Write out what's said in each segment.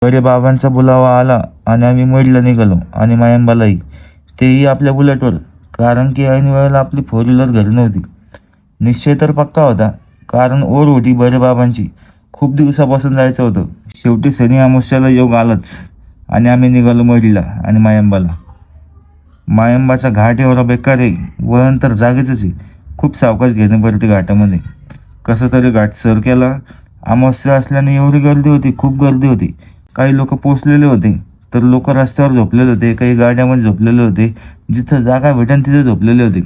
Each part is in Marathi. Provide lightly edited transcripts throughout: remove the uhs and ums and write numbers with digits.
बरे बाबांचा बुलावा आला आणि आम्ही मडीला निघालो आणि मायंबालाही, तेही आपल्या बुलेटवर, कारण की ऐन वेळेला आपली फोर व्हीलर घरी नव्हती. निश्चय तर पक्का होता, कारण ओढ होती बरे बाबांची. खूप दिवसापासून जायचं होतं. शेवटी शनी अमावस्याला योग आलाच आणि आम्ही निघालो मडीला आणि मायंबाला. मायंबाचा घाट एवढा बेकार आहे, वळण तर जागेच आहे. खूप सावकाश घेणं पडते घाटामध्ये. कसं तरी घाट सर केला. अमावस्या असल्याने एवढी गर्दी होती, खूप गर्दी होती. काही लोक पोचलेले होते, तर लोक रस्त्यावर झोपलेले होते, काही गाड्यामध्ये झोपलेले होते. जिथं जागा भेटेल तिथे झोपलेले होते.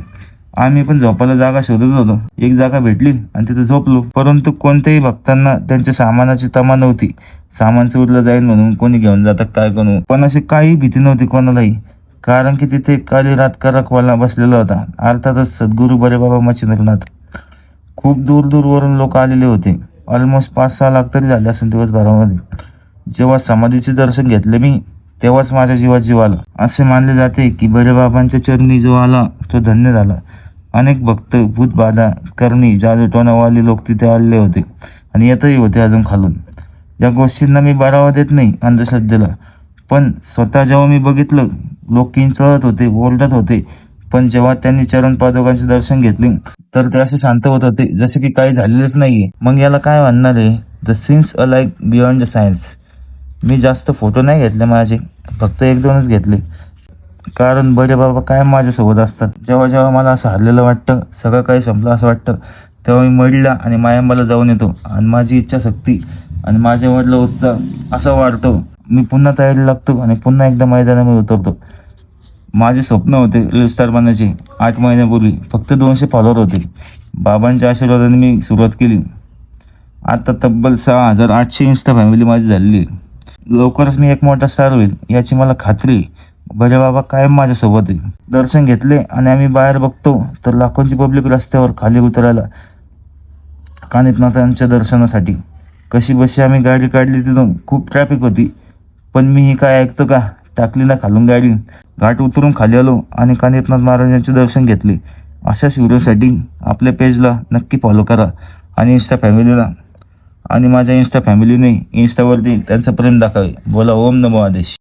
आम्ही पण झोपायला जागा शोधत होतो. एक जागा भेटली आणि तिथे झोपलो. परंतु कोणत्याही भक्तांना त्यांच्या सामानाची तमा नव्हती. सामान चोरलं जाईल म्हणून कोणी घेऊन जातात काय करू, पण अशी काही भीती नव्हती कोणालाही. कारण की तिथे काली रात करकवाला बसलेला होता, अर्थातच सद्गुरू बरे बाबा मच्छिंद्रनाथ. खूप दूर दूरवरून लोक आलेले होते. ऑलमोस्ट 5-6 लाख तरी झाले असेल दिवसभरामध्ये. जेव्हा समाधीचे दर्शन घेतले मी, तेव्हाच माझ्या जीवात जीव आला. असे मानले जाते की बरे बाबांच्या चरणी जो आला तो धन्य झाला. अनेक भक्त, भूतबाधा करणी, जादूटोणावाले लोक तिथे आलेले होते आणि येतही होते अजून खालून. या गोष्टींना मी बरावा देत नाही अंधश्रद्धेला, पण स्वतः जेव्हा मी बघितलं, लोक किंचाळत होते, ओरडत होते, पण जेव्हा त्यांनी चरण पादुकांचे दर्शन घेतले तर ते असे शांत होत होते जसे की काही झालेलेच नाहीये. मग याला काय म्हणणार आहे? The scenes a like beyond the science. मी जास्त फोटो नाही घेतले माझे, फक्त 1-2च घेतले. कारण बरे बाबा कायम माझ्यासोबत असतात. जेव्हा जेव्हा मला असं हरलेलं वाटतं, सगळं काही संपलं असं वाटतं, तेव्हा मी मडीला आणि मायंबाला जाऊन येतो आणि माझी इच्छाशक्ती आणि माझ्यामधला उत्साह असा वाढतो. मी पुन्हा तयारी लागतो आणि पुन्हा एकदा मैदानामध्ये उतरतो. माझे स्वप्न होते रील स्टार बनण्याचे. 8 महिन्यापूर्वी फक्त 200 फॉलोअर होते. बाबांच्या आशीर्वादाने मी सुरुवात केली. आता तब्बल 6800 इन्स्टा फॅमिली माझी झालेली आहे. लवकरच मी एक मोठा स्टार होईल याची मला खात्री आहे. बरे बाबा कायम माझ्यासोबत आहे. दर्शन घेतले आणि आम्ही बाहेर बघतो तर लाखोंची पब्लिक रस्त्यावर खाली उतरायला कानिफनाथांच्या दर्शनासाठी. कशी बशी आम्ही गाडी काढली तिथून. खूप ट्रॅफिक होती, पण मी ही काय ऐकतो का, टाकली ना खालून गाडी. घाट उतरून खाली आलो आणि कानिफनाथ महाराजांचे दर्शन घेतले. अशाच व्हिडिओसाठी आपल्या पेजला नक्की फॉलो करा आणि इन्स्टा फॅमिलीला, आणि माझ्या इन्स्टा फॅमिलीने इन्स्टावरती त्यांचं प्रेम दाखवावे. बोला ओम नमो आदेश.